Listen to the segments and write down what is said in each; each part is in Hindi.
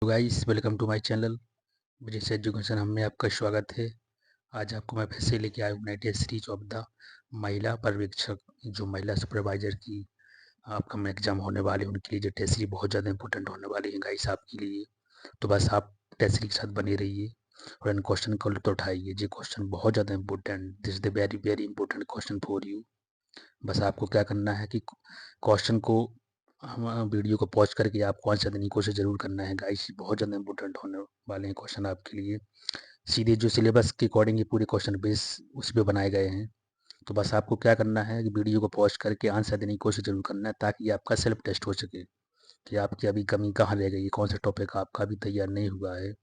Guys, welcome to my channel Bridge Education. हम में आपका स्वागत है। आज आपको मैं फिर से लेके आया हूँ नेटेड सीरीज ऑफ द महिला पर्यवेक्षक, जो महिला सुपरवाइजर की अपकमिंग एग्जाम होने वाले उनके लिए जो टेस्ट सीरीज बहुत ज़्यादा इंपॉर्टेंट होने वाली है गाइस आपके लिए। तो बस आप टेस्ट सीरीज के साथ बने रहिए और इन क्वेश्चन को लुत्फ उठाइए। ये क्वेश्चन बहुत ज़्यादा important, this is the very very important question for you. बस आपको क्या करना है कि क्वेश्चन को हम वीडियो को पॉज करके आपको आंसर देने की कोशिश ज़रूर करना है गाइस। बहुत ज़्यादा इंपॉर्टेंट होने वाले हैं क्वेश्चन आपके लिए। सीधे जो सिलेबस के अकॉर्डिंग ये पूरे क्वेश्चन बेस उस पर बनाए गए हैं। तो बस आपको क्या करना है कि वीडियो को पॉज करके आंसर देने की कोशिश ज़रूर करना है, ताकि आपका सेल्फ टेस्ट हो सके कि आपकी अभी कमी कहाँ रह गई है, कौन सा टॉपिक आपका अभी तैयार नहीं हुआ है।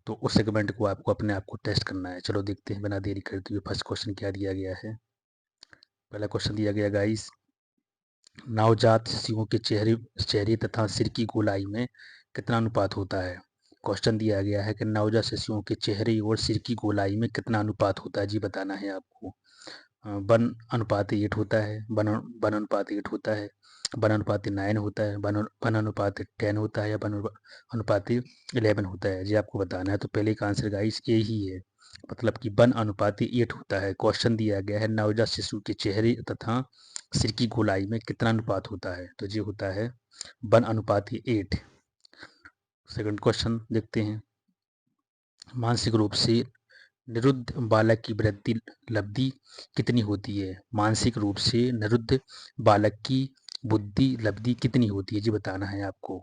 तो उस सेगमेंट को आपको अपने आप को टेस्ट करना है। चलो देखते हैं बिना देरी करते हुए फर्स्ट क्वेश्चन क्या दिया गया है। पहला क्वेश्चन दिया गया गाइस, नवजात शिशुओं के चेहरे तथा सिर की गोलाई में कितना अनुपात होता है। क्वेश्चन दिया गया है कि नवजात शिशुओं के चेहरे और सिर की गोलाई में कितना अनुपात होता है, जी बताना है आपको। 1:8 होता है, 1:8 होता है, 1:9 होता है, 1:10 होता है, या 1:11 होता है, जी आपको बताना है। तो पहले का आंसर गाइस ए ही है, मतलब कि 1:8 होता है। क्वेश्चन दिया गया है नवजात शिशु के चेहरे तथा सिर की गोलाई में कितना अनुपात होता है, तो ये होता है 1:8। सेकंड क्वेश्चन देखते हैं, मानसिक रूप से निरुद्ध बालक की वृद्धि लब्धि कितनी होती है। मानसिक रूप से निरुद्ध बालक की बुद्धि लब्धि कितनी होती है, जी बताना है आपको।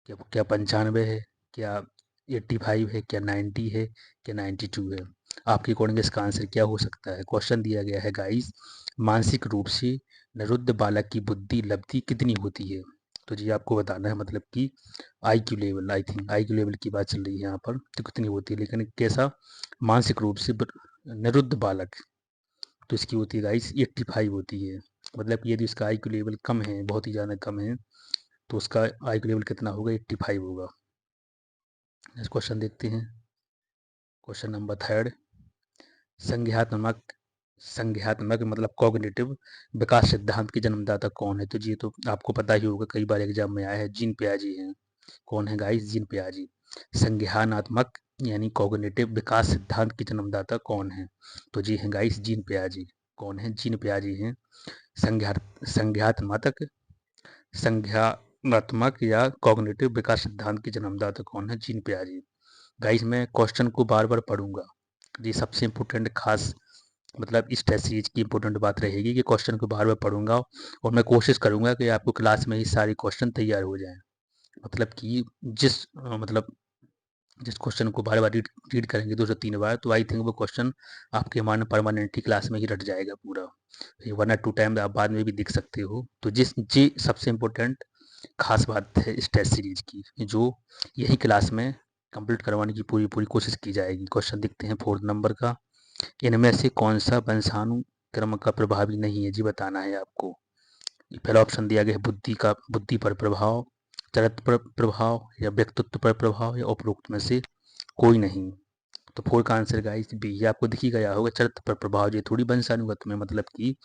क्या 95 है, क्या 85 है, क्या 90 है, क्या 92 है। आपके अकॉर्डिंग इसका आंसर क्या हो सकता है। क्वेश्चन दिया गया है गाइस, मानसिक रूप से निरुद्ध बालक की बुद्धि लब्धि कितनी होती है। तो जी आपको बताना है, मतलब कि IQ level, I think IQ level की बात चल रही है यहाँ पर, तो कितनी होती है, लेकिन कैसा मानसिक रूप से निरुद्ध बालक, तो इसकी होती है गाइस 85 होती है। मतलब कि यदि उसका IQ लेवल कम है, बहुत ही ज़्यादा कम है, तो उसका IQ लेवल कितना होगा, 85 होगा। नेक्स्ट क्वेश्चन देखते हैं, क्वेश्चन नंबर थर्ड, संज्ञानात्मक संज्ञानात्मक मतलब कॉग्निटिव विकास सिद्धांत के जन्मदाता कौन है। तो जी तो आपको पता ही होगा, कई बार एग्जाम में आया है, जीन पियाजी हैं। कौन है गाइस, जीन पियाजी। संज्ञानात्मक यानी कॉग्निटिव विकास सिद्धांत के जन्मदाता कौन है, तो जी हैं गाइस जीन पियाजी। कौन है, जीन पियाजी हैं। संज्ञा संज्ञानात्मक संज्ञानात्मक या कॉग्निटिव विकास सिद्धांत के जन्मदाता कौन है, जीन पियाजी। गाइस मैं क्वेश्चन को बार बार पढ़ूंगा, जी सबसे इम्पोर्टेंट खास मतलब इस टेस्ट सीरीज की इंपॉर्टेंट बात रहेगी कि क्वेश्चन को बार बार पढ़ूंगा और मैं कोशिश करूंगा कि आपको क्लास में ही सारे क्वेश्चन तैयार हो जाएं। मतलब कि जिस क्वेश्चन को बार बार रीड करेंगे 2 से 3 बार, तो आई थिंक वो क्वेश्चन आपके मान परमानेंटली क्लास में ही रट जाएगा पूरा। 1 or 2 टाइम आप बाद में भी देख सकते हो। तो जी सबसे इम्पोर्टेंट खास बात है इस टेस्ट सीरीज की, जो यही क्लास में कंप्लीट करवाने की पूरी पूरी कोशिश की जाएगी। क्वेश्चन देखते हैं 4 नंबर का, इनमें से कौन सा वंशानुक्रम का प्रभावी नहीं है, जी बताना है आपको। पहला ऑप्शन दिया गया है बुद्धि पर प्रभाव, चरित्र पर प्रभाव, या व्यक्तित्व पर प्रभाव, या उपरोक्त में से कोई नहीं। तो 4 का आंसर गाइस बी, ये आपको दिख ही गया होगा, चरित्र पर प्रभाव। ये थोड़ी वंशानुगत में, मतलब कि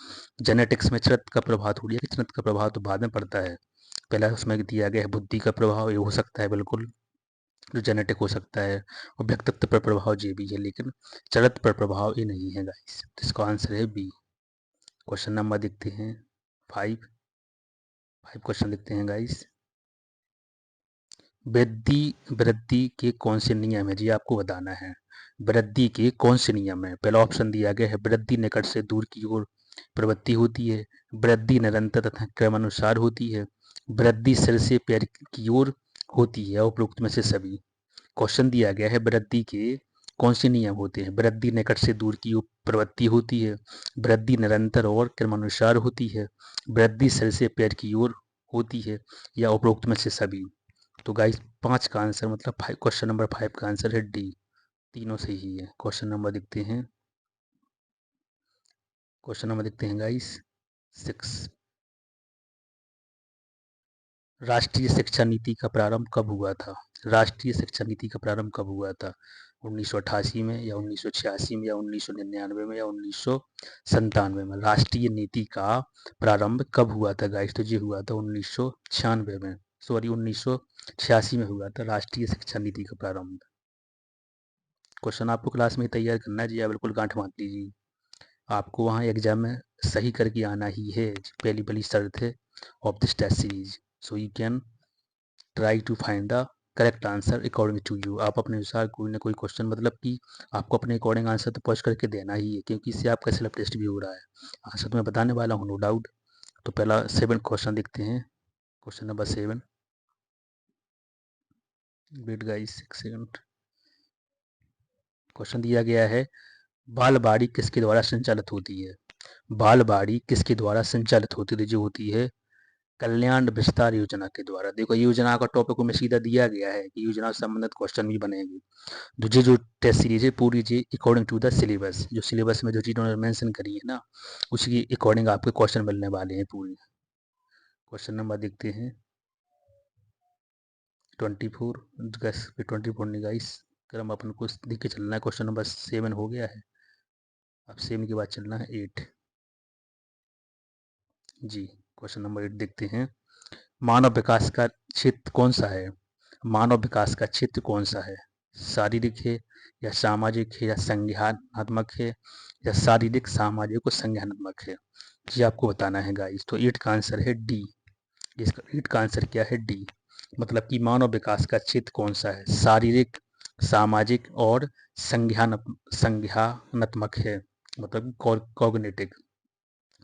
जेनेटिक्स में चरित्र का प्रभाव थोड़ी है कि चरित्र का प्रभाव तो बाद में पड़ता है। पहला उसमें दिया गया है बुद्धि का प्रभाव, ये हो सकता है बिल्कुल जो जेनेटिक हो सकता है, और व्यक्तित्व पर प्रभाव ये भी है, लेकिन चरित्र पर प्रभाव ये नहीं है गाइस। तो इसका आंसर है बी। क्वेश्चन नंबर देखते हैं 5। 5 क्वेश्चन देखते हैं गाइस, वृद्धि वृद्धि के कौन से नियम है, जी आपको बताना है। वृद्धि के कौन से नियम है। पहला ऑप्शन दिया गया है वृद्धि निकट से दूर की ओर प्रवृत्ति होती है, वृद्धि निरंतर तथा क्रमानुसार होती है, वृद्धि सिर से पैर की ओर होती है, उपरोक्त में से सभी। क्वेश्चन दिया गया है वृद्धि के कौन से नियम होते हैं। वृद्धि निकट से दूर की ओर प्रवृत्ति होती है, वृद्धि निरंतर और क्रमानुसार होती है, वृद्धि सिर से पैर की ओर होती है, या उपरोक्त में से सभी। तो गाइस 5 का आंसर मतलब क्वेश्चन नंबर 5 का आंसर है डी, तीनों सही है। क्वेश्चन नंबर देखते हैं, क्वेश्चन नंबर देखते हैं गाइस 6, राष्ट्रीय शिक्षा नीति का प्रारंभ कब हुआ था। राष्ट्रीय शिक्षा नीति का प्रारंभ कब हुआ था, 1988 में, या 1986 में, या 1999 में, या 1997 में। राष्ट्रीय नीति का प्रारंभ कब हुआ था गाइस, तो ये हुआ था 1996 में। सॉरी 1986 में हुआ था राष्ट्रीय शिक्षा नीति का प्रारंभ। क्वेश्चन आपको क्लास में तैयार करना है जी, या बिल्कुल गांठ मार लीजिए। आपको वहाँ एग्जाम में सही करके आना ही है, पहली पहली शर्त है of this test series. So you can try to find the correct answer according to you. आप अपने अनुसार कोई ना कोई क्वेश्चन, मतलब कि आपको अपने अकॉर्डिंग आंसर तो पोस्ट करके देना ही है, क्योंकि इससे आपका सेल्फ टेस्ट भी हो रहा है। आंसर तो मैं बताने वाला हूँ, नो डाउट। तो पहला 7 क्वेश्चन देखते हैं। Question number 7, wait guys 6 second. Question दिया गया है, बालवाड़ी किसके द्वारा संचालित होती है? बालवाड़ी किसके द्वारा संचालित होती है? जो होती है कल्याण विस्तार योजना के द्वारा। देखो योजना का टॉपिक में सीधा दिया गया है कि योजना से संबंधित क्वेश्चन भी बनेंगे। दूसरी जो टेस्ट सीरीज है पूरी जी अकॉर्डिंग टू द सिलेबस, जो सिलेबस में जो चीज़ उन्होंने मेंशन करी है ना, उसी के अकॉर्डिंग आपके क्वेश्चन मिलने वाले हैं पूरी। क्वेश्चन नंबर देखते हैं 24, 24 नहीं गाइस, क्रम अपन को देख के चलना है। क्वेश्चन नंबर 7 हो गया है, अब 7 के बाद चलना है 8 जी। क्वेश्चन नंबर 8 देखते हैं, मानव विकास का क्षेत्र कौन सा है? मानव विकास का क्षेत्र कौन सा है? शारीरिक है, या सामाजिक है, या संज्ञानात्मक है, या शारीरिक सामाजिक और संज्ञानात्मक है? ये आपको बताना है गाइस। तो 8 का आंसर है डी। इसका 8 का आंसर क्या है? डी। मतलब कि मानव विकास का क्षेत्र कौन सा है? शारीरिक, सामाजिक और संज्ञानात्मक है, मतलब कॉग्निटिव।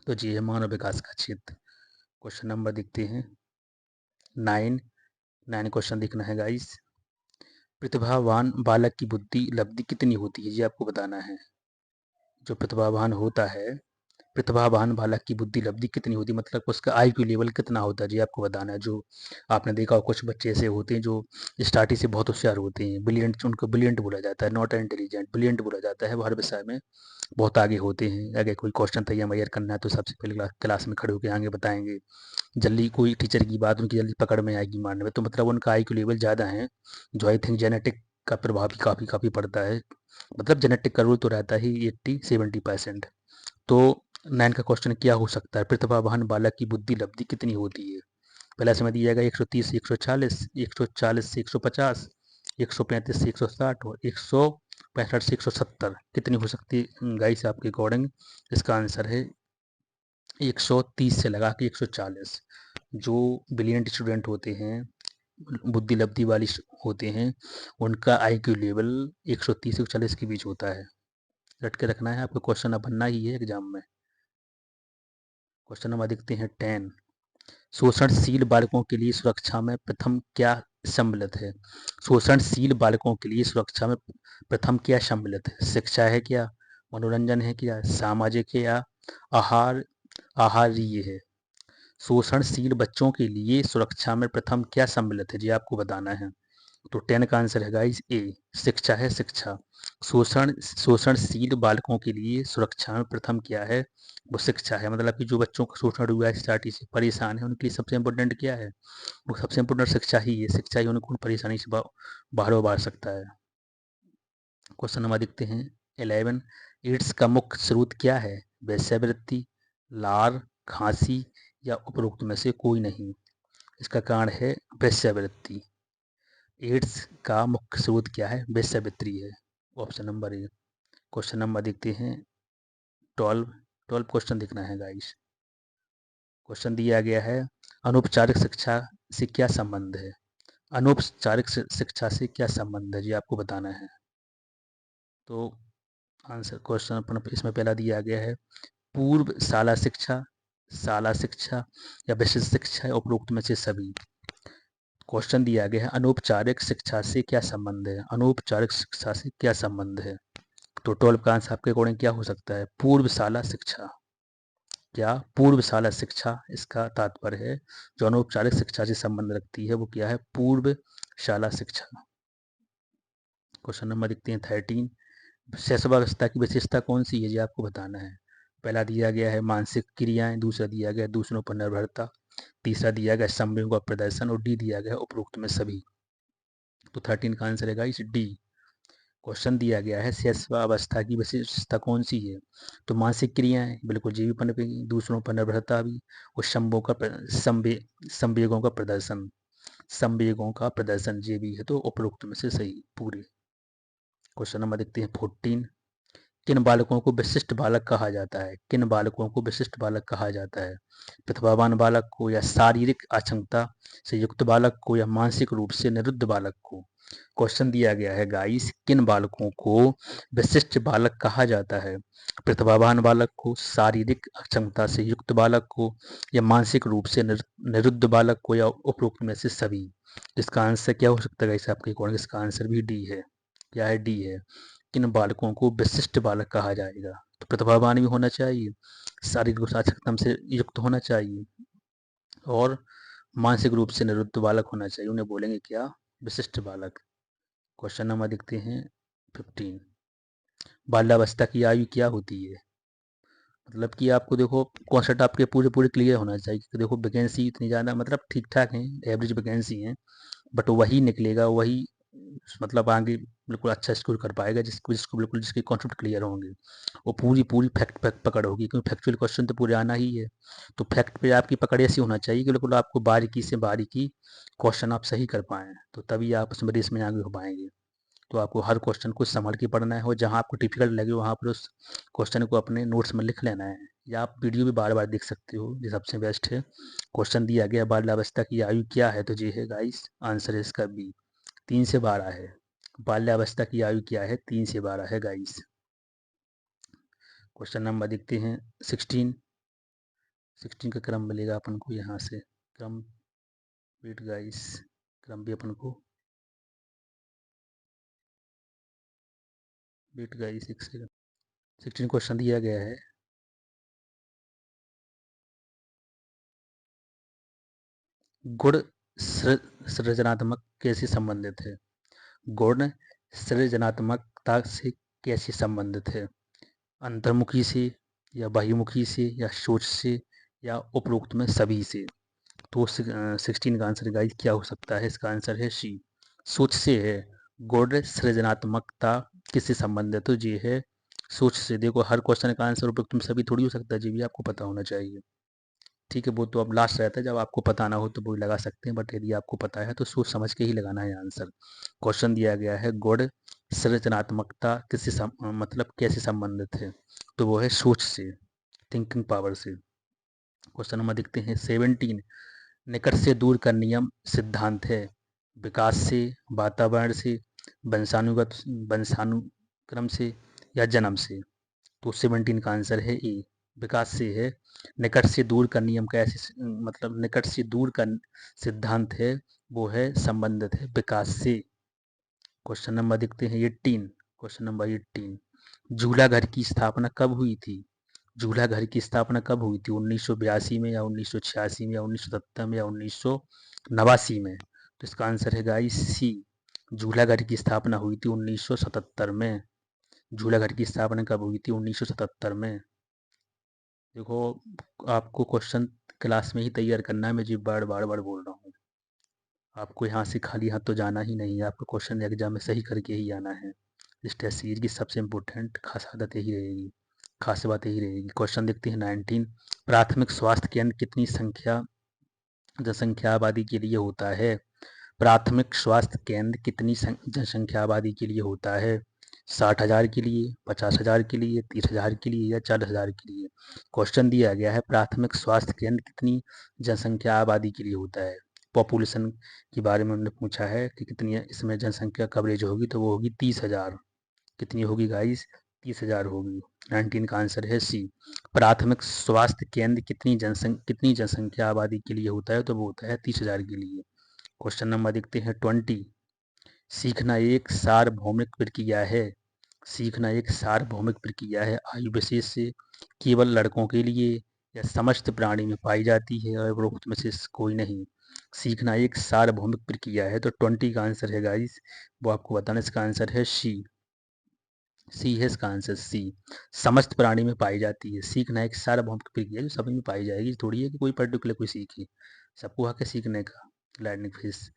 तो जी है मानव विकास का क्षेत्र। क्वेश्चन नंबर देखते हैं 9। 9 क्वेश्चन देखना है गाइस। प्रतिभावान बालक की बुद्धि लब्धि कितनी होती है? ये आपको बताना है। जो प्रतिभावान होता है, प्रतिभावान बालक की बुद्धि लब्धि कितनी होती है, मतलब उसका आईक्यू लेवल कितना होता है, जी आपको बताना है। जो आपने देखा हो कुछ बच्चे ऐसे होते हैं जो स्टार्टिंग से बहुत होशियार होते हैं, ब्रिलियंट, उनको ब्रिलियंट बोला जाता है, नॉट इंटेलिजेंट, ब्रिलियंट बोला जाता है। वो हर विषय में बहुत आगे होते हैं। अगर कोई क्वेश्चन तैयार करना है तो सबसे पहले क्लास में खड़े होकर आगे बताएंगे। जल्दी कोई टीचर की बात उनकी जल्दी पकड़ में आएगी मारने में, तो मतलब उनका आईक्यू लेवल ज़्यादा है। जो आई थिंक जेनेटिक का प्रभाव भी काफ़ी काफ़ी पड़ता है, मतलब जेनेटिक का रोल तो रहता ही 80-70%। तो 9 का क्वेश्चन क्या हो सकता है? प्रतिभावान बालक की बुद्धि लब्धि कितनी होती है? पहला समय दिया जाएगा 130 से 140, 140 से 150, 135 से 160 और 165 से 170। कितनी हो सकती है गाइस आपके अकॉर्डिंग? इसका आंसर है 130 से लगा के 140। जो ब्रिलियंट स्टूडेंट होते हैं, बुद्धि लब्धि वाली होते हैं, उनका आईक्यू लेवल 130 से 140 के बीच होता है। रट के रखना है आपको, क्वेश्चन अब बनना ही है एग्जाम में। क्वेश्चन नंबर देखते हैं 10। शोषणशील बालकों के लिए सुरक्षा में प्रथम क्या सम्मिलित है? शोषणशील बालकों के लिए सुरक्षा में प्रथम क्या सम्मिलित है? शिक्षा है क्या, मनोरंजन है क्या, सामाजिक है, या आहार आहारीय है? शोषणशील बच्चों के लिए सुरक्षा में प्रथम क्या सम्मिलित है, जी आपको बताना है। तो 10 का आंसर है गाइस ए, शिक्षा है, शिक्षा। शोषणशील बालकों के लिए सुरक्षा में प्रथम क्या है? वो शिक्षा है। मतलब कि जो बच्चों का शोषण हुआ है, स्टार्टिंग से परेशान है, उनके लिए सबसे इम्पोर्टेंट क्या है? वो सबसे इम्पोर्टेंट शिक्षा ही है। शिक्षा ही उनको परेशानी से बाहर उबार सकता है। क्वेश्चन नंबर देखते हैं 11। एड्स का मुख्य स्रोत क्या है? वेश्यावृत्ति, लार, खांसी, या उपरोक्त में से कोई नहीं? इसका कारण है वेश्यावृत्ति। एड्स का मुख्य स्रोत क्या है? वेश्यावृत्ति है, option number A. Question number देखते हैं 12। 12 क्वेश्चन देखना है गाइस। क्वेश्चन दिया गया है, अनौपचारिक शिक्षा से क्या संबंध है? अनौपचारिक शिक्षा से क्या संबंध है, जी आपको बताना है। तो आंसर क्वेश्चन अपन इसमें पहला दिया गया है, पूर्व शाला शिक्षा, या विशिष्ट शिक्षा, या उपरोक्त में से सभी। क्वेश्चन दिया गया है, अनौपचारिक शिक्षा से क्या संबंध है? अनौपचारिक शिक्षा से क्या संबंध है? तो 12 का आंसर आपके अकॉर्डिंग क्या हो सकता है? पूर्व शाला शिक्षा। क्या पूर्व शाला शिक्षा इसका तात्पर्य है? जो अनौपचारिक शिक्षा से संबंध रखती है वो क्या है? पूर्व शाला शिक्षा। क्वेश्चन नंबर देखते हैं 13। शैशवावस्था की विशेषता कौन सी है, जी आपको बताना है। पहला दिया गया है मानसिक क्रियाएं, दूसरा दिया गया दूसरों पर निर्भरता, तीसरा दिया गया संवेगों का प्रदर्शन, और डी दिया गया उपरोक्त में सभी। तो 13 का आंसर है इस डी। क्वेश्चन दिया गया है शैशवावस्था की विशेषता कौन सी है? तो मानसिक क्रियाएं, बिल्कुल जीवी पनपेगी, दूसरों पर निर्भरता भी, और संवेगों का प्रदर्शन। संवेगों का प्रदर्शन, ये भी है तो उपरोक्त में से सही पूरे। क्वेश्चन नंबर देखते हैं 14। किन बालकों को विशिष्ट बालक कहा जाता है? किन बालकों को विशिष्ट बालक कहा जाता है? प्रतिभावान बालक को, या शारीरिक अक्षमता से युक्त बालक को, या मानसिक रूप से निरुद्ध बालक को? क्वेश्चन दिया गया है गाइस, किन बालकों को विशिष्ट बालक कहा जाता है? प्रतिभावान बालक को, शारीरिक अक्षमता से युक्त बालक को, या मानसिक रूप से निरुद्ध बालक को, या उपरोक्त में से सभी? इसका आंसर क्या हो सकता है गाइस आपके अकॉर्डिंग? इसका आंसर भी डी है। क्या है? डी है। किन बालकों को विशिष्ट बालक कहा जाएगा? तो प्रतिभावान भी होना चाहिए, शारीरिक सक्षम से युक्त होना चाहिए, और मानसिक रूप से निरुद्ध बालक होना चाहिए। उन्हें बोलेंगे क्या? विशिष्ट बालक। क्वेश्चन नंबर देखते हैं 15। बाल्यावस्था की आयु क्या होती है? मतलब कि आपको देखो कॉन्सेप्ट आपके पूरे पूरे क्लियर होना चाहिए कि देखो वैकेंसी इतनी ज़्यादा मतलब ठीक ठाक है, एवरेज वैकेंसी है, बट वही निकलेगा, वही मतलब आगे बिल्कुल अच्छा स्कोर कर पाएगा जिसको जिसको बिल्कुल जिसके कॉन्सेप्ट क्लियर होंगे। वो पूरी पूरी फैक्ट पकड़ होगी, क्योंकि फैक्चुअल क्वेश्चन तो पूरे आना ही है। तो फैक्ट पे आपकी पकड़ ऐसी होना चाहिए कि बिल्कुल आपको बारीकी से बारीकी क्वेश्चन आप सही कर पाएँ, तो तभी आप उसमें रेस में आगे हो पाएंगे। तो आपको हर क्वेश्चन को संभल के पढ़ना है, और जहाँ आपको डिफिकल्ट लगे वहाँ पर उस क्वेश्चन को अपने नोट्स में लिख लेना है, या आप वीडियो भी बार बार देख सकते हो, ये सबसे बेस्ट है। क्वेश्चन दिया गया बाल्यावस्था की आयु क्या है, तो ये है गाइस आंसर है इसका बी, 3 से 12 है। बाल्यावस्था की आयु क्या है? 3 से 12 है गाइस। क्वेश्चन नंबर देखते हैं 16। 16 का क्रम मिलेगा अपन को यहाँ से, क्रम वेट गाइस, क्रम भी अपन को वेट गाइस 16 क्वेश्चन दिया गया है। गुण सृजनात्मक कैसे संबंधित है? गुण सृजनात्मकता से कैसे संबंधित है? अंतर्मुखी से, या बहिर्मुखी से, या सोच से, या उपरोक्त में सभी से? तो 16 का आंसर गाइस क्या हो सकता है? इसका आंसर है सी, सोच से है। गुण सृजनात्मकता किससे संबंधित है? तो ये है सोच से। देखो हर क्वेश्चन का आंसर उपरोक्त में सभी थोड़ी हो सकता है, ये भी आपको पता होना चाहिए। ठीक है, वो तो अब लास्ट रहता है, जब आपको पता ना हो तो वो लगा सकते हैं, बट यदि आपको पता है तो सोच समझ के ही लगाना है आंसर। क्वेश्चन दिया गया है गुण संरचनात्मकता किससे मतलब कैसे संबंधित है? तो वो है सोच से, थिंकिंग पावर से। क्वेश्चन नंबर देखते हैं 17। निकट से दूर का नियम सिद्धांत है? विकास से, वातावरण से, वंशानुक्रम से, या जन्म से? तो 17 का आंसर है ए, विकास से है। निकट से दूर का नियम का ऐसे मतलब निकट से दूर का सिद्धांत है, वो है संबंधित है विकास से। क्वेश्चन नंबर देखते हैं 18। Question number 18। झूला घर की स्थापना कब हुई थी? झूला घर की स्थापना कब हुई थी? 1982 में, या 1986 में, या 1970 में, या 1989 में? तो इसका आंसर है गाइस सी, झूला घर की स्थापना हुई थी 1977 में। झूला घर की स्थापना कब हुई थी? 1977 में। देखो आपको क्वेश्चन क्लास में ही तैयार करना है, मैं जी बार बार बार बोल रहा हूँ। आपको यहाँ से खाली हाथ तो जाना ही नहीं है, आपको क्वेश्चन एग्जाम में सही करके ही आना है। इस टेस्ट सीरीज की सबसे इम्पोर्टेंट खास आदत यही रहेगी, खास बात यही रहेगी। क्वेश्चन देखते हैं 19। प्राथमिक स्वास्थ्य केंद्र कितनी संख्या जनसंख्या आबादी के लिए होता है? प्राथमिक स्वास्थ्य केंद्र कितनी जनसंख्या आबादी के लिए होता है? 60,000 के लिए, 50,000 के लिए, 30,000 के लिए, या 40,000 के लिए? क्वेश्चन दिया गया है प्राथमिक स्वास्थ्य केंद्र कितनी जनसंख्या आबादी के लिए होता है? पॉपुलेशन के बारे में उन्होंने पूछा है कि कितनी इसमें जनसंख्या कवरेज होगी, तो वो होगी 30,000। कितनी होगी गाइस? 30,000 होगी। 19 का आंसर है सी, प्राथमिक स्वास्थ्य केंद्र कितनी जनसंख्या आबादी के लिए होता है? तो वो होता है 30,000 के लिए। क्वेश्चन नंबर देखते हैं 20। सीखना एक सार्वभौमिक प्रक्रिया है। सीखना एक सार्वभौमिक प्रक्रिया है, आयु विशेष से, केवल लड़कों के लिए, या समस्त प्राणी में पाई जाती है, और उपरोक्त में से कोई नहीं? सीखना एक सार्वभौमिक प्रक्रिया है, तो 20 का आंसर है गाइस, वो आपको बताना, इसका आंसर है सी। सी है इसका आंसर, सी, समस्त प्राणी में पाई जाती है। सीखना एक सार्वभौमिक प्रक्रिया जो सभी में पाई जाएगी, थोड़ी है कि कोई पर्टिकुलर कोई सीखे, सबको हक है सीखने का। Learning phase.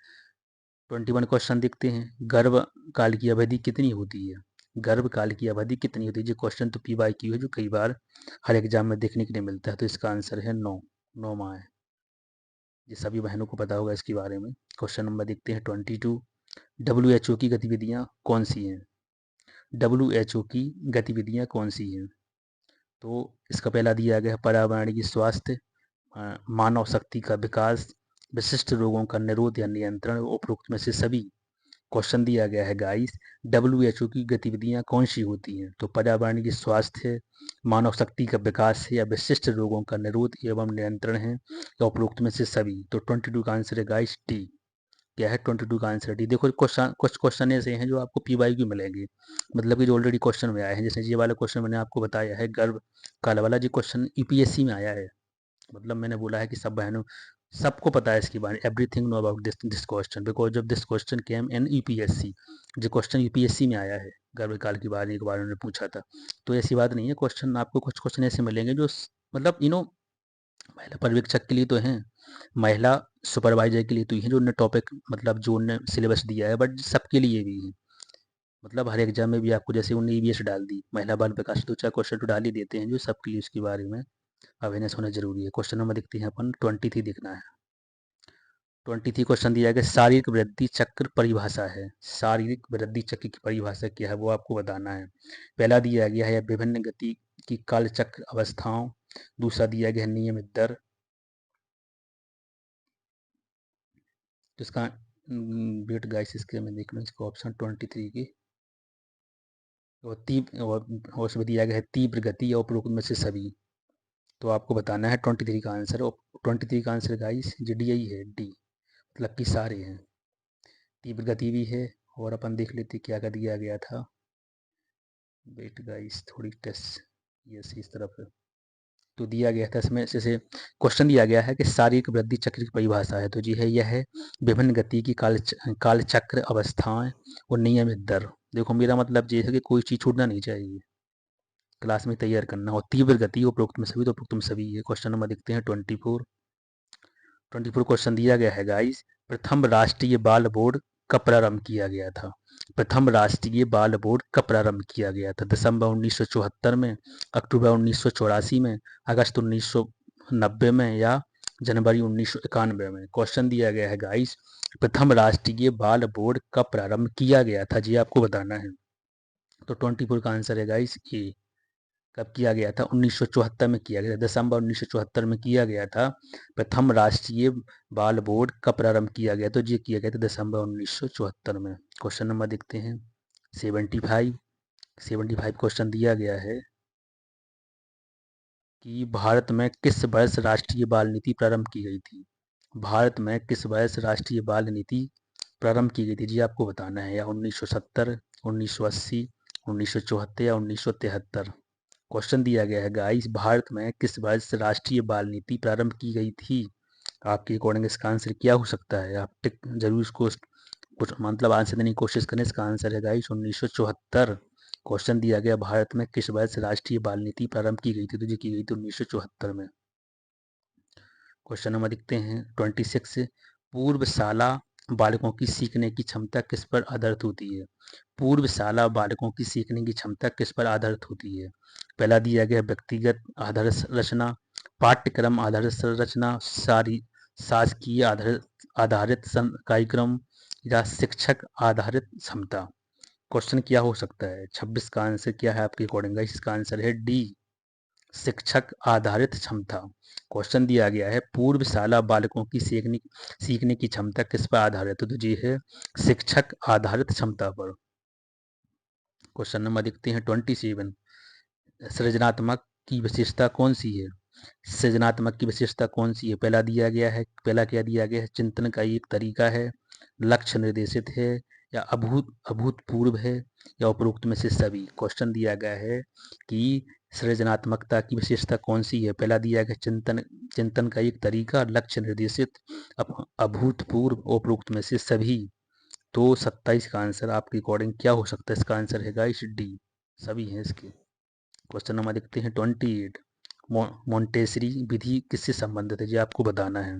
21 क्वेश्चन देखते हैं, गर्भ काल की अवधि कितनी होती है? गर्भ काल की अवधि कितनी होती है? जो क्वेश्चन तो पी वाई क्यू है, जो कई बार हर एग्जाम में देखने के लिए मिलता है, तो इसका आंसर है 9, 9 माह है। ये सभी बहनों को पता होगा इसके बारे में। क्वेश्चन नंबर देखते हैं 22। WHO की गतिविधियाँ कौन सी हैं? WHO की गतिविधियाँ कौन सी हैं? तो इसका पहला दिया गया है पर्यावरण की स्वास्थ्य, मानव शक्ति का विकास, विशिष्ट रोगों का निरोध या नियंत्रण, उपरोक्त में से सभी। क्वेश्चन दिया गया है गाइस, WHO की गतिविधियां कौन सी होती हैं? तो पर्यावरण की स्वास्थ्य है, मानव शक्ति का विकास है, या विशिष्ट रोगों का निरोध एवं नियंत्रण है, या उपरोक्त में से सभी। तो 22 का आंसर है गाइस डी। क्या है 22 का आंसर डी? देखो क्वेश्चन, कुछ क्वेश्चन ऐसे हैं जो आपको पीवाई की मिलेंगे, मतलब कि जो ऑलरेडी क्वेश्चन में आए हैं। जैसे ये वाला क्वेश्चन मैंने आपको बताया है, गर्भ काल वाला, जो क्वेश्चन यूपीएससी में आया है। मतलब मैंने बोला है कि सब बहनों, सबको पता है इसके बारे में, everything know about this question because of this question came in UPSC. जो क्वेश्चन यूपीएससी में आया है, गर्भकाल के बारे के बारे में पूछा था। तो ऐसी बात नहीं है, क्वेश्चन आपको कुछ क्वेश्चन ऐसे मिलेंगे जो मतलब महिला पर्यवेक्षक के लिए तो हैं, महिला सुपरवाइजर के लिए तो ही है, जो उन्हें टॉपिक मतलब जो उन्हें सिलेबस दिया है, बट सबके लिए भी है। मतलब हर एग्जाम में भी आपको, जैसे उन्हें ईवीएस डाल दी, महिला बाल विकास, दो चार क्वेश्चन तो डाल ही देते हैं जो सबके लिए उसके बारे में अवेयरनेस होना जरूरी है। क्वेश्चन नंबर देखते हैं अपन 23 देखना है। 23 क्वेश्चन दिया गया, शारीरिक वृद्धि चक्र परिभाषा है। शारीरिक वृद्धि चक्र की परिभाषा क्या है वो आपको बताना है। पहला दिया गया है विभिन्न गति की काल चक्र अवस्थाओं। दूसरा दिया गया है नियमित दर। तो इसका वेट गाइस, इसके मैं देख लूँ इसका ऑप्शन 23 की, और तीव्र, और उसमें दिया गया है तीव्र गति या उपरोक्त में से सभी। तो आपको बताना है 23 का आंसर, और 23 का answer guys G D I है, डी, मतलब कि सारे हैं। तीव्र गति भी है, और अपन देख लेते क्या क्या दिया गया था। वेट गाइस थोड़ी टेस्ट, यस इस तरफ है। तो दिया गया था इसमें जैसे क्वेश्चन दिया गया है कि शारीरिक वृद्धि चक्र की परिभाषा है, तो जी है यह है विभिन्न गति की काल चक्र अवस्थाएं और नियमित दर। देखो मेरा मतलब ये है कि कोई चीज़ छूटना नहीं चाहिए, क्लास में तैयार करना। और तीव्र गति उपरोक्त में सभी, तो उपरोक्त में सभी है। क्वेश्चन नंबर देखते हैं 24। 24 क्वेश्चन दिया गया है गाइस, प्रथम राष्ट्रीय बाल बोर्ड कब प्रारंभ किया गया था? प्रथम राष्ट्रीय बाल बोर्ड कब प्रारंभ किया गया था? दिसंबर 1974 में, अक्टूबर 1984 में, अगस्त 1990 में, या जनवरी 1991 में? क्वेश्चन दिया गया है गाइस, प्रथम राष्ट्रीय बाल बोर्ड कब प्रारंभ किया गया था, जी आपको बताना है। तो 24 का आंसर है गाइस ए। कब किया गया था? 1974 में किया गया था, दिसंबर 1974 में किया गया था। प्रथम राष्ट्रीय बाल बोर्ड कब प्रारंभ किया गया? तो ये किया गया था दिसंबर 1974 में। क्वेश्चन नंबर देखते हैं 75। 75 क्वेश्चन दिया गया है कि भारत में किस वर्ष राष्ट्रीय बाल नीति प्रारंभ की गई थी? भारत में किस वर्ष राष्ट्रीय बाल नीति प्रारंभ की गई थी, जी आपको बताना है। या 1970, 1980, 1974 या 1973? क्वेश्चन दिया गया है गाइस, भारत में किस वर्ष राष्ट्रीय बाल नीति प्रारंभ की गई थी? आपके अकॉर्डिंग इसका आंसर क्या हो सकता है? आप टिक जरूर इसको कुछ मतलब आंसर देने की कोशिश करें। इसका आंसर है गाइस 1974। क्वेश्चन दिया गया, भारत में किस वर्ष राष्ट्रीय बाल नीति प्रारंभ की गई थी, तो ये की गई थी 1974 में। क्वेश्चन नंबर देखते हैं 26। पूर्व शाला बालकों की सीखने की क्षमता किस पर आधारित होती है? पूर्व शाला बालकों की सीखने की क्षमता किस पर आधारित होती है? पहला दिया गया व्यक्तिगत आधारित संरचना, पाठ्यक्रम आधारित संरचना, सारी शासकीय आधारित आधारित कार्यक्रम, या शिक्षक आधारित क्षमता। क्वेश्चन क्या हो सकता है? 26 का आंसर क्या है आपके अकॉर्डिंग? इसका आंसर है डी, शिक्षक आधारित क्षमता। क्वेश्चन दिया गया है पूर्व शाला बालकों की सीखने की क्षमता किस पर आधारित है, तो जी है शिक्षक आधारित क्षमता पर। क्वेश्चन नंबर देखते हैं 27। सृजनात्मक की विशेषता कौन सी है? सृजनात्मक की विशेषता कौन सी है? पहला दिया गया है, पहला क्या दिया गया है, चिंतन का एक तरीका है, लक्ष्य निर्देशित है, या अभूतपूर्व है, या उपरोक्त में से सभी? क्वेश्चन दिया गया है कि सृजनात्मकता की विशेषता कौन सी है? पहला दिया गया चिंतन, चिंतन का एक तरीका, लक्ष्य निर्देशित, अभूतपूर्व, उपरोक्त में से सभी। तो 27 का आंसर आपके अकॉर्डिंग क्या हो सकता है? इसका आंसर है गाइस डी, सभी हैं इसके। क्वेश्चन नंबर देखते हैं 28। मोंटेसरी विधि किससे संबंधित है, जी आपको बताना है।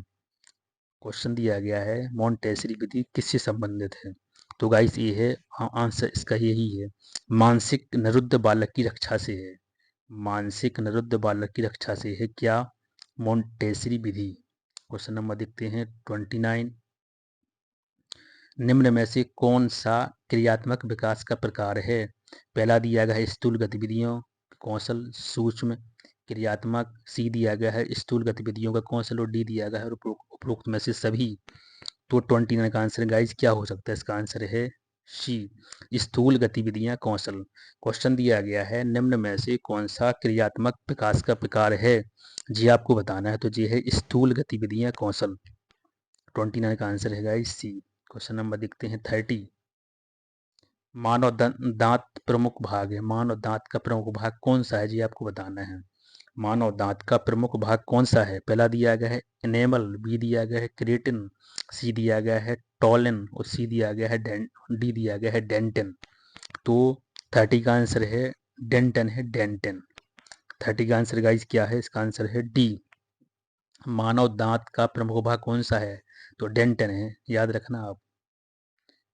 क्वेश्चन दिया गया है मोंटेसरी विधि किससे संबंधित है? तो गाइस ये है, आंसर इसका यही है, मानसिक निरुद्ध बालक की रक्षा से है। मानसिक निरुद्ध बालक की रक्षा से है क्या? मोंटेसरी विधि। क्वेश्चन नंबर देखते हैं 29। निम्न में से कौन सा क्रियात्मक विकास का प्रकार है? पहला दिया गया है स्थूल गतिविधियों कौशल सूक्ष्म क्रियात्मक, सी दिया गया है स्थूल गतिविधियों का कौशल और डी दिया गया है उपरोक्त में से सभी। तो 29 का आंसर गाइस क्या हो सकता है? इसका आंसर है सी स्थूल गतिविधियां कौशल। क्वेश्चन दिया गया है निम्न में से कौन सा क्रियात्मक विकास का प्रकार है? जी आपको बताना है, तो जी है स्थूल गतिविधियां कौशल। 29 का आंसर है गाइस सी। क्वेश्चन नंबर देखते हैं 30। मानव दांत प्रमुख भाग है, मानव दांत का प्रमुख भाग कौन सा है? जी आपको बताना है मानव दांत का प्रमुख भाग कौन सा है। पहला दिया गया है एनेमल, बी दिया गया है क्रेटिन, सी दिया गया है टॉलिन और सी दिया गया है डी दिया गया है डेंटिन। तो 30 का आंसर है डेंटन है डेंटिन। 30 का आंसर गाइस क्या है? इसका आंसर है डी मानव दांत का प्रमुख भाग कौन सा है? तो डेंटन है, याद रखना आप।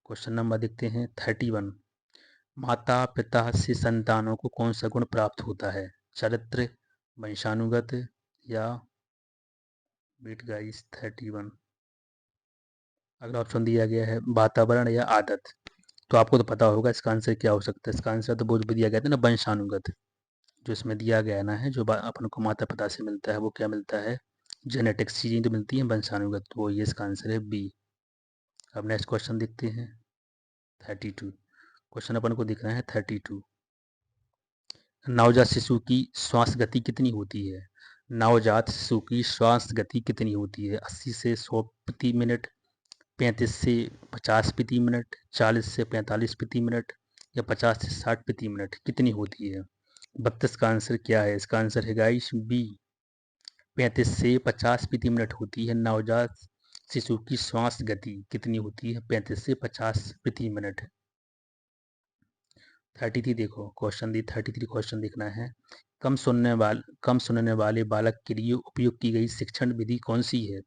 क्वेश्चन नंबर देखते हैं 31। माता पिता से संतानों को कौन सा गुण प्राप्त होता है? चरित्र, वंशानुगत या वेट गाइस 31। अगला ऑप्शन दिया गया है वातावरण या आदत। तो आपको तो पता होगा इसका आंसर क्या हो सकता है। इसका आंसर तो बहुत दिया गया था ना वंशानुगत, जो इसमें दिया गया ना है, जो अपन को माता पिता से मिलता है वो क्या मिलता है? जेनेटिक्स चीजें तो मिलती हैं वंशानुगत, तो वो ये इसका आंसर है बी। अब नेक्स्ट क्वेश्चन देखते हैं 32। क्वेश्चन अपन को दिख रहा है 32। नवजात शिशु की श्वास गति कितनी होती है? नवजात शिशु की श्वास गति कितनी होती है? 80 से 100 प्रति मिनट, 35 से 50 प्रति मिनट, 40 से 45 प्रति मिनट या 50 से 60 प्रति मिनट, कितनी होती है? 32 का आंसर क्या है? इसका आंसर है गाइस बी 35 से 50 प्रति मिनट होती है नवजात शिशु की श्वास गति। कितनी होती है? 35 से 50 प्रति मिनट। 33 देखो क्वेश्चन दी 33 क्वेश्चन देखना है। कम सुनने वाले बालक के लिए उपयोग की गई शिक्षण विधि कौन सी है?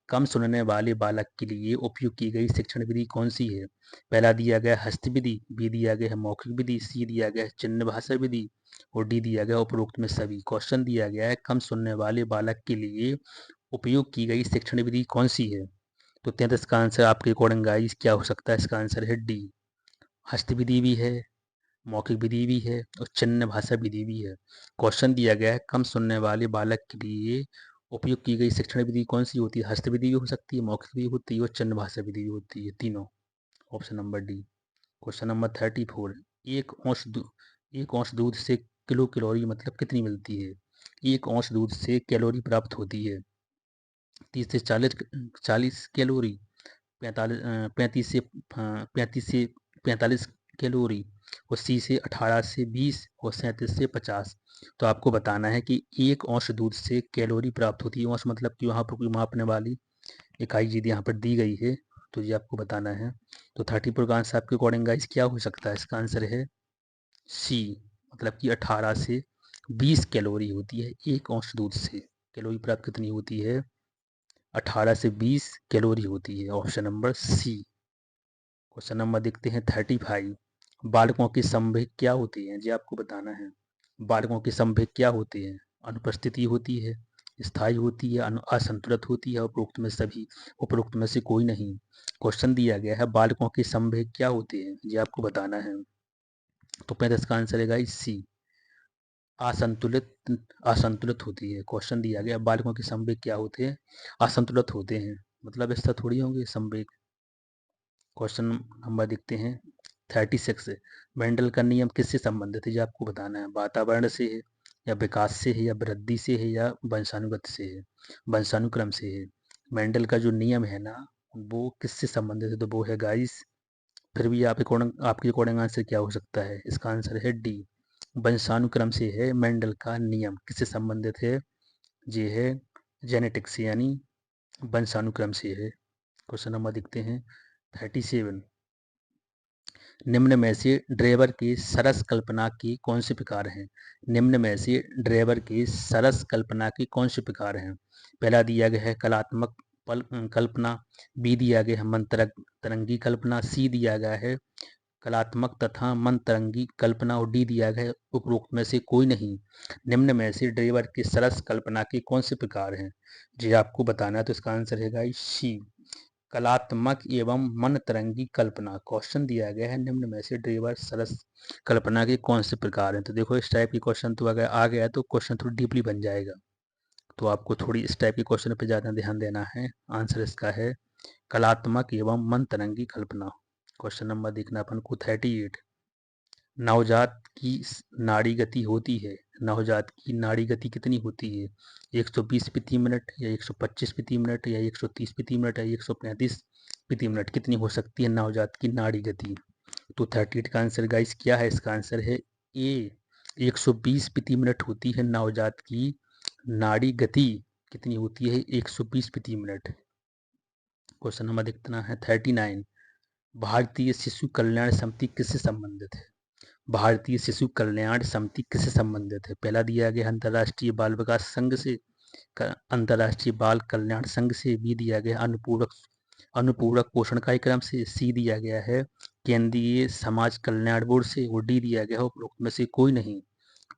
कम सुनने वाले बालक के लिए उपयोग की गई शिक्षण विधि कौन सी है? पहला दिया गया हस्त विधि, बी दिया गया है मौखिक विधि, सी दिया गया है चिन्ह भाषा विधि और डी दिया गया उपरोक्त में सभी। क्वेश्चन दिया गया है कम सुनने वाले बालक के लिए उपयोग की गई शिक्षण विधि कौन सी है? तो 33 का आंसर आपके अकॉर्डिंग गाइस क्या हो सकता है? इसका आंसर है डी हस्त विधि भी है, मौखिक विधि भी है और चिन्ह भाषा विधि भी है। क्वेश्चन दिया गया है कम सुनने वाले बालक के लिए उपयोग की गई शिक्षण विधि कौन सी होती है? हस्त विधि भी हो सकती है, मौखिक भी होती है और चिन्ह भाषा विधि भी होती है, तीनों। Option number D. Question number 34। एक औंस दूध से किलो कैलोरी मतलब कितनी मिलती है? एक औंस दूध से कैलोरी प्राप्त होती है 30 से 40 कैलोरी, 45 कैलोरी और सी से 18 से 20 और 37 से 50। तो आपको बताना है कि एक औंस दूध से कैलोरी प्राप्त होती है। औंस मतलब कि वहाँ पर कोई मापने वाली इकाई यदि यहाँ पर दी गई है तो ये आपको बताना है। तो 34 का आंसर आपके अकॉर्डिंग गाइस क्या हो सकता है? इसका आंसर है सी, मतलब कि 18 से 20 कैलोरी होती है एक औंस दूध से। कैलोरी प्राप्त कितनी होती है? 18 से 20 कैलोरी होती है। Option number C. Question number देखते हैं 35। बालकों की संवेग क्या होती है? जी आपको बताना है बालकों की संवेग क्या होती है? अनुपस्थिति होती है, स्थायी होती है, असंतुलित होती है, उपरोक्त में सभी, उपरोक्त में से कोई नहीं। क्वेश्चन दिया गया है बालकों की संवेग क्या होती है? जी आपको बताना है। तो 35 का आंसर है सी असंतुलित असंतुलित होती है। क्वेश्चन दिया गया बालकों के संवेग क्या होते हैं? असंतुलित होते हैं, मतलब ऐसा थोड़ी होंगे संवेग। क्वेश्चन नंबर देखते हैं 36। मेंडल का नियम किससे संबंधित है? ये आपको बताना है वातावरण से है या विकास से है या वृद्धि से है या वंशानुगत से है, वंशानुक्रम से है। मेंडल का जो नियम है ना वो किससे संबंधित है? तो वो है गाइस, फिर भी आपके अकॉर्डिंग आंसर क्या हो सकता है? इसका आंसर है डी वंशानुक्रम से है। मेंडल का नियम किससे संबंधित है? ये है जेनेटिक्स से, यानी वंशानुक्रम से है। क्वेश्चन नंबर देखते हैं 37। निम्न में से ड्राइवर की सरस कल्पना की कौन से प्रकार हैं? निम्न में से ड्राइवर की सरस कल्पना की कौन से प्रकार हैं? पहला दिया गया है कलात्मक कल्पना, बी दिया गया है मंत्रक तरंगी कल्पना, सी दिया गया है कलात्मक तथा मनतरंगी कल्पना, और डी दिया गया है उपरोक्त में से कोई नहीं। निम्न में से ड्राइवर की सरस कल्पना के कौन से प्रकार हैं? जी आपको बताना है, तो इसका आंसर है सी, कलात्मक एवं मनतरंगी कल्पना। क्वेश्चन दिया गया है निम्न में से ड्राइवर सरस कल्पना के कौन से प्रकार हैं। तो देखो इस टाइप की क्वेश्चन तो अगर आ गया तो क्वेश्चन थोड़ा डीपली बन जाएगा, तो आपको थोड़ी इस टाइप के क्वेश्चन पे ज़्यादा ध्यान देना है। आंसर इसका है कलात्मक एवं मनतरंगी कल्पना। क्वेश्चन नंबर देखना अपन को 38। नवजात की नाड़ी गति होती है, नवजात की नाड़ी गति कितनी होती है? 120 प्रति मिनट या 125 प्रति मिनट या 130 प्रति मिनट या 135 प्रति मिनट, कितनी हो सकती है नवजात की नाड़ी गति? तो 38 का आंसर गाइस क्या है? इसका आंसर है ए, 120 प्रति मिनट होती है नवजात की नाड़ी गति। कितनी होती है? 120 प्रति मिनट। क्वेश्चन नंबर देखना है 39। भारतीय शिशु कल्याण समिति किससे संबंधित है? भारतीय शिशु कल्याण समिति किससे संबंधित है? पहला दिया गया अंतर्राष्ट्रीय बाल विकास संघ से, अंतर्राष्ट्रीय बाल कल्याण संघ से। बी दिया गया अनुपूरक पोषण कार्यक्रम से। सी दिया गया है केंद्रीय समाज कल्याण बोर्ड से। और डी दिया गया है उपरोक्त में से कोई नहीं।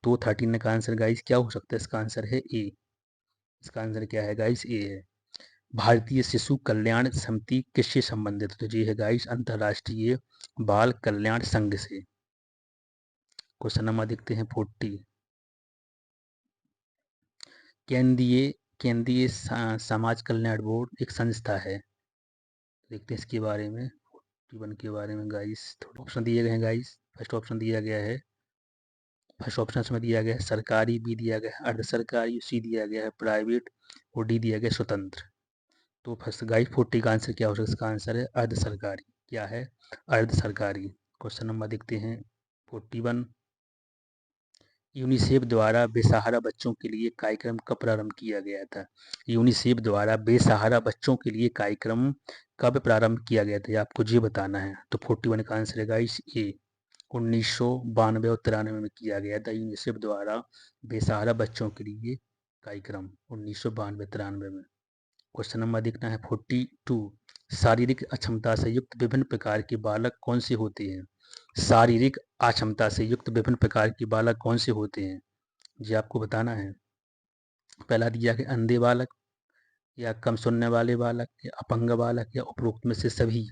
तो 13 का आंसर गाइस क्या हो सकता है? इसका आंसर है ए। इसका आंसर क्या है गाइस? ए है। भारतीय शिशु कल्याण समिति किससे संबंधित? तो ये है गाइस अंतर्राष्ट्रीय बाल कल्याण संघ से। क्वेश्चन नंबर देखते हैं 40। केंद्रीय समाज कल्याण बोर्ड एक संस्था है। देखते हैं इसके बारे में, 41 के बारे में गाइस। थोड़े ऑप्शन दिए गए हैं गाइस। फर्स्ट ऑप्शन दिया गया है, फर्स्ट ऑप्शन में दिया गया है सरकारी, बी दिया गया है अर्ध सरकारी, सी दिया गया है प्राइवेट और डी दिया गया स्वतंत्र। तो फर्स्ट गाइस 40 का आंसर क्या हो सकता है? इसका आंसर है अर्ध सरकारी। क्या है? अर्ध सरकारी। क्वेश्चन नंबर देखते हैं 41। यूनिसेफ द्वारा बेसहारा बच्चों के लिए कार्यक्रम कब प्रारंभ किया गया था? यूनिसेफ द्वारा बेसहारा बच्चों के लिए कार्यक्रम कब प्रारंभ किया गया था, ये आपको ये बताना है। तो 41 का आंसर है गाइस ए, 1992 और 93 में किया गया था यूनिसेफ द्वारा बेसहारा बच्चों के लिए कार्यक्रम, 1992 93 में। क्वेश्चन नंबर देखना है 42। शारीरिक अक्षमता से युक्त विभिन्न प्रकार के बालक कौन से होते हैं? शारीरिक अक्षमता से युक्त विभिन्न प्रकार के बालक कौन से होते हैं, जी आपको बताना है। पहला दिया गया अंधे बालक या कम सुनने वाले बालक या अपंग बालक या उपरोक्त में से सभी।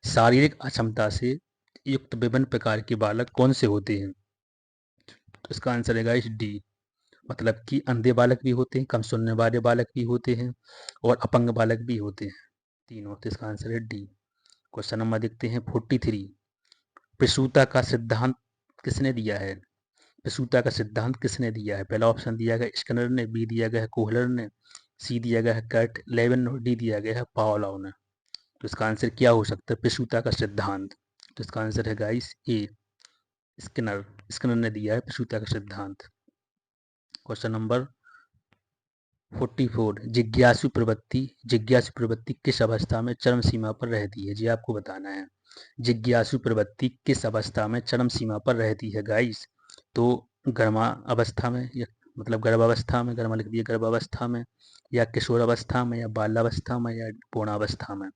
शारीरिक अक्षमता से युक्त विभिन्न प्रकार के बालक कौन से होते हैं? तो इसका आंसर है गाइस डी, मतलब कि अंधे बालक भी होते हैं, कम सुनने वाले बालक भी होते हैं और अपंग बालक भी होते हैं, तीनों। तो इसका आंसर है डी। क्वेश्चन नंबर देखते हैं 43। प्रसूता का सिद्धांत किसने दिया है? प्रसूता का सिद्धांत किसने दिया है? पहला ऑप्शन दिया गया स्किनर ने, बी दिया गया है कोहलर ने, सी दिया गया है कर्ट लेविन और डी दिया गया है पावलोव ने। तो इसका आंसर क्या हो सकता है? प्रसूता का सिद्धांत। तो इसका आंसर है गाइस ए, स्किनर। स्किनर ने दिया है प्रसूता का सिद्धांत। Question number 44। जिज्ञासु प्रवृत्ति किस अवस्था में चरम सीमा पर रहती है, जी आपको बताना है। जिज्ञासु प्रवृत्ति किस अवस्था में चरम सीमा पर रहती है गाइस? तो गर्भावस्था में, या मतलब गर्भावस्था में, गर्मा लिख दिया गर्भावस्था में, या किशोर अवस्था में, या बाल्यावस्था में, या पूर्णावस्था में।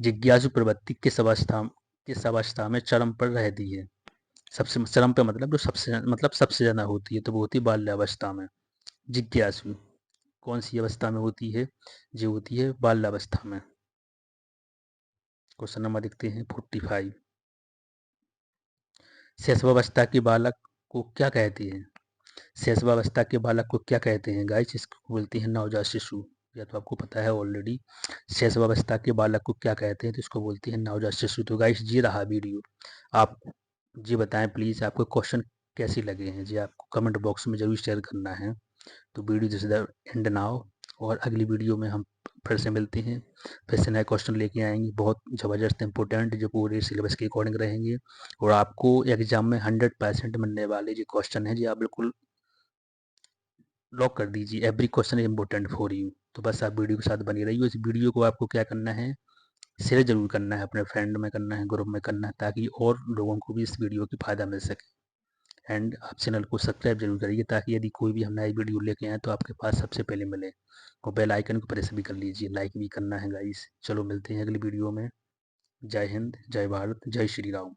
जिज्ञासु प्रवृत्ति किस अवस्था में चरम पर रहती है? सबसे चरम पे मतलब जो सबसे ज्यादा होती है, तो वो होती है बाल्यावस्था में। जिज्ञासु कौन सी अवस्था में होती है? जो होती है बाल्यावस्था में। क्वेश्चन नंबर देखते हैं 45। शैशवावस्था के बालक को क्या कहते हैं? शैशवावस्था के बालक को क्या कहते हैं गाइस? इसको बोलते हैं नवजात शिशु। या तो आपको पता है ऑलरेडी। शैशवावस्था के बालक को क्या कहते हैं? तो इसको बोलते हैं नवजात शिशु। तो गाइस ये रहा वीडियो। आप जी बताएं प्लीज़ आपको क्वेश्चन कैसे लगे हैं, जी आपको कमेंट बॉक्स में जरूर शेयर करना है। तो video this the end now, और अगली वीडियो में हम फिर से मिलते हैं, फिर से नए क्वेश्चन लेके आएंगे, बहुत ज़बरदस्त इंपॉर्टेंट, जो पूरे सिलेबस के अकॉर्डिंग रहेंगे और आपको एग्जाम में 100% मिलने वाले जो क्वेश्चन हैं, जी आप बिल्कुल लॉक कर दीजिए। Every question is important for you. तो बस आप वीडियो के साथ बनी रहिए। इस वीडियो को आपको क्या करना है, शेयर जरूर करना है, अपने फ्रेंड में करना है, ग्रुप में करना है, ताकि और लोगों को भी इस वीडियो की फ़ायदा मिल सके। एंड आप चैनल को सब्सक्राइब जरूर करिए, ताकि यदि कोई भी हम नई वीडियो लेके आए तो आपके पास सबसे पहले मिले। और बेल आइकन को प्रेस भी कर लीजिए, लाइक भी करना है गाइस। चलो मिलते हैं अगली वीडियो में। जय हिंद, जय भारत, जय श्री राम।